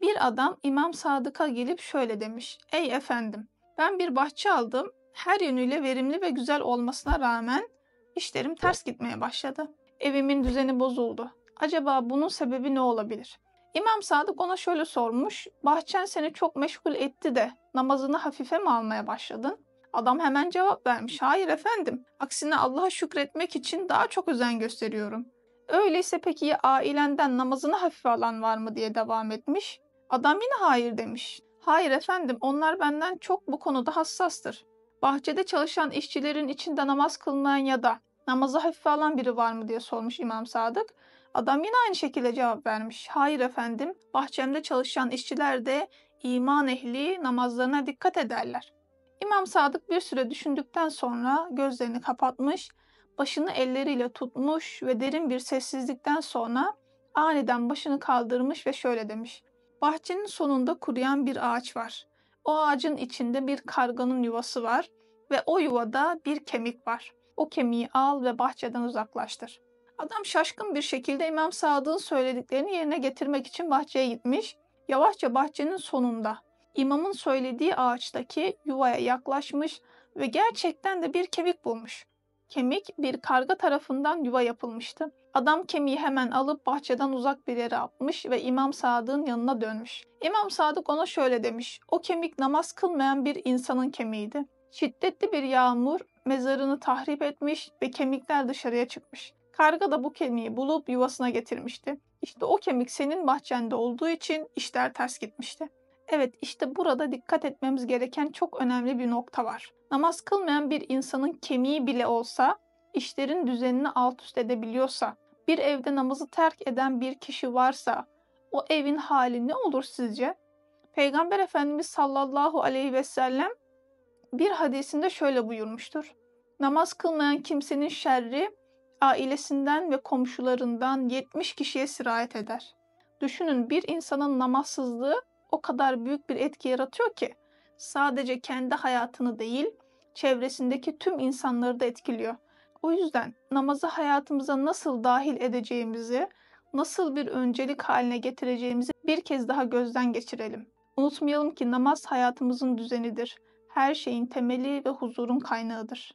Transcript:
Bir adam İmam Sadık'a gelip şöyle demiş: "Ey efendim, ben bir bahçe aldım. Her yönüyle verimli ve güzel olmasına rağmen işlerim ters gitmeye başladı. Evimin düzeni bozuldu. Acaba bunun sebebi ne olabilir?" İmam Sadık ona şöyle sormuş: "Bahçen seni çok meşgul etti de namazını hafife mi almaya başladın?" Adam hemen cevap vermiş: "Hayır efendim. Aksine Allah'a şükretmek için daha çok özen gösteriyorum." "Öyleyse peki ya ailenden namazını hafife alan var mı?" diye devam etmiş. Adam yine hayır demiş. "Hayır efendim, onlar benden çok bu konuda hassastır." "Bahçede çalışan işçilerin içinde namaz kılmayan ya da namazı hafife alan biri var mı?" diye sormuş İmam Sadık. Adam yine aynı şekilde cevap vermiş. "Hayır efendim, bahçemde çalışan işçiler de iman ehli, namazlarına dikkat ederler." İmam Sadık bir süre düşündükten sonra gözlerini kapatmış, başını elleriyle tutmuş ve derin bir sessizlikten sonra aniden başını kaldırmış ve şöyle demiş: "Bahçenin sonunda kuruyan bir ağaç var. O ağacın içinde bir karganın yuvası var ve o yuvada bir kemik var. O kemiği al ve bahçeden uzaklaştır." Adam şaşkın bir şekilde İmam Sadık'ın söylediklerini yerine getirmek için bahçeye gitmiş. Yavaşça bahçenin sonunda imamın söylediği ağaçtaki yuvaya yaklaşmış ve gerçekten de bir kemik bulmuş. Kemik bir karga tarafından yuva yapılmıştı. Adam kemiği hemen alıp bahçeden uzak bir yere atmış ve İmam Sadık'ın yanına dönmüş. İmam Sadık ona şöyle demiş: "O kemik namaz kılmayan bir insanın kemiğiydi. Şiddetli bir yağmur mezarını tahrip etmiş ve kemikler dışarıya çıkmış. Karga da bu kemiği bulup yuvasına getirmişti. İşte o kemik senin bahçende olduğu için işler ters gitmişti." Evet, işte burada dikkat etmemiz gereken çok önemli bir nokta var. Namaz kılmayan bir insanın kemiği bile olsa, işlerin düzenini alt üst edebiliyorsa, bir evde namazı terk eden bir kişi varsa, o evin hali ne olur sizce? Peygamber Efendimiz sallallahu aleyhi ve sellem bir hadisinde şöyle buyurmuştur: "Namaz kılmayan kimsenin şerri, ailesinden ve komşularından 70 kişiye sirayet eder." Düşünün, bir insanın namazsızlığı o kadar büyük bir etki yaratıyor ki sadece kendi hayatını değil, çevresindeki tüm insanları da etkiliyor. O yüzden namazı hayatımıza nasıl dahil edeceğimizi, nasıl bir öncelik haline getireceğimizi bir kez daha gözden geçirelim. Unutmayalım ki namaz hayatımızın düzenidir. Her şeyin temeli ve huzurun kaynağıdır.